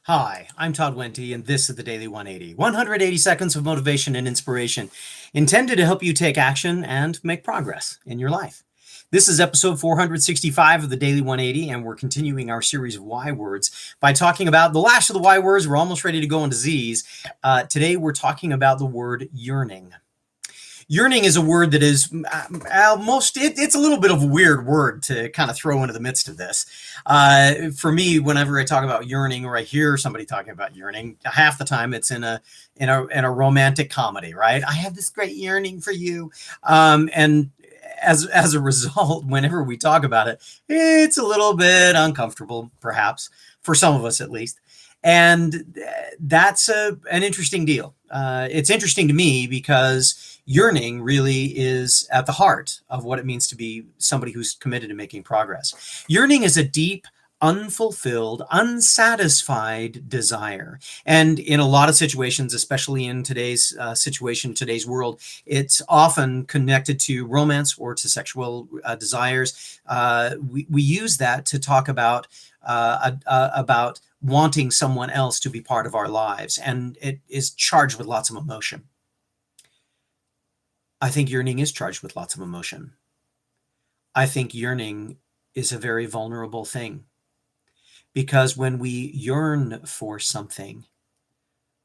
Hi, I'm Todd Wente, and this is the Daily 180. 180 seconds of motivation and inspiration intended to help you take action and make progress in your life. This is episode 465 of the Daily 180, and we're continuing our series of Y words by talking about the last of the Y words. We're almost ready to go into Z's. Today, we're talking about the word yearning. Yearning is a word that is it's a little bit of a weird word to kind of throw into the midst of this. For me, whenever I talk about yearning or I hear somebody talking about yearning, half the time it's in a romantic comedy, right? I have this great yearning for you. And as a result, whenever we talk about it, it's a little bit uncomfortable, perhaps, for some of us at least. And that's an interesting deal. It's interesting to me because yearning really is at the heart of what it means to be somebody who's committed to making progress. Yearning is a deep, unfulfilled, unsatisfied desire. And in a lot of situations, especially in today's today's world, it's often connected to romance or to sexual desires. We use that to talk about wanting someone else to be part of our lives, and it is charged with lots of emotion. I think yearning is charged with lots of emotion. I think yearning is a very vulnerable thing, because when we yearn for something,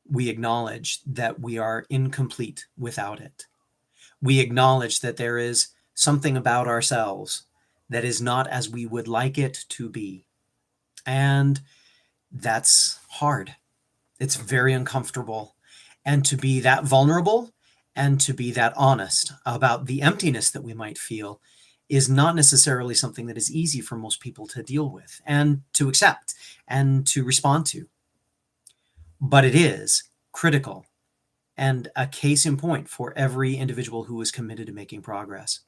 we acknowledge that we are incomplete without it. We acknowledge that there is something about ourselves that is not as we would like it to be. And that's hard. It's very uncomfortable. And to be that vulnerable and to be that honest about the emptiness that we might feel is not necessarily something that is easy for most people to deal with and to accept and to respond to. But it is critical and a case in point for every individual who is committed to making progress.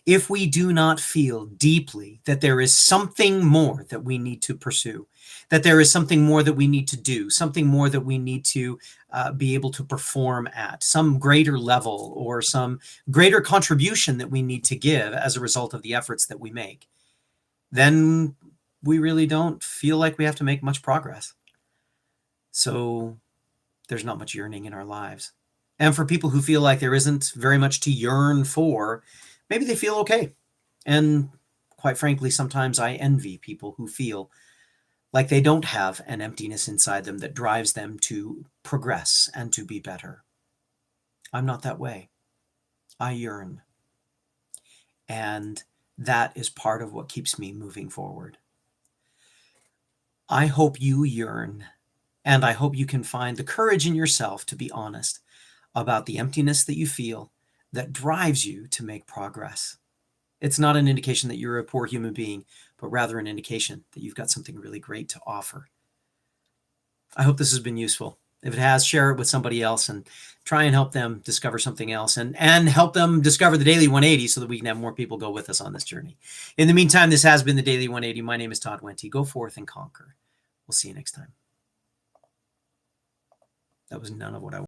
If we do not feel deeply that there is something more that we need to pursue, that there is something more that we need to do, something more that we need to be able to perform at, some greater level or some greater contribution that we need to give as a result of the efforts that we make, then we really don't feel like we have to make much progress. So there's not much yearning in our lives. And for people who feel like there isn't very much to yearn for, maybe they feel okay. And quite frankly, sometimes I envy people who feel like they don't have an emptiness inside them that drives them to progress and to be better. I'm not that way. I yearn. And that is part of what keeps me moving forward. I hope you yearn, and I hope you can find the courage in yourself to be honest about the emptiness that you feel that drives you to make progress. It's not an indication that you're a poor human being, but rather an indication that you've got something really great to offer. I hope this has been useful. If it has, share it with somebody else and try and help them discover something else and help them discover the Daily 180 so that we can have more people go with us on this journey. In the meantime, this has been the Daily 180. My name is Todd Wente. Go forth and conquer. We'll see you next time. That was none of what I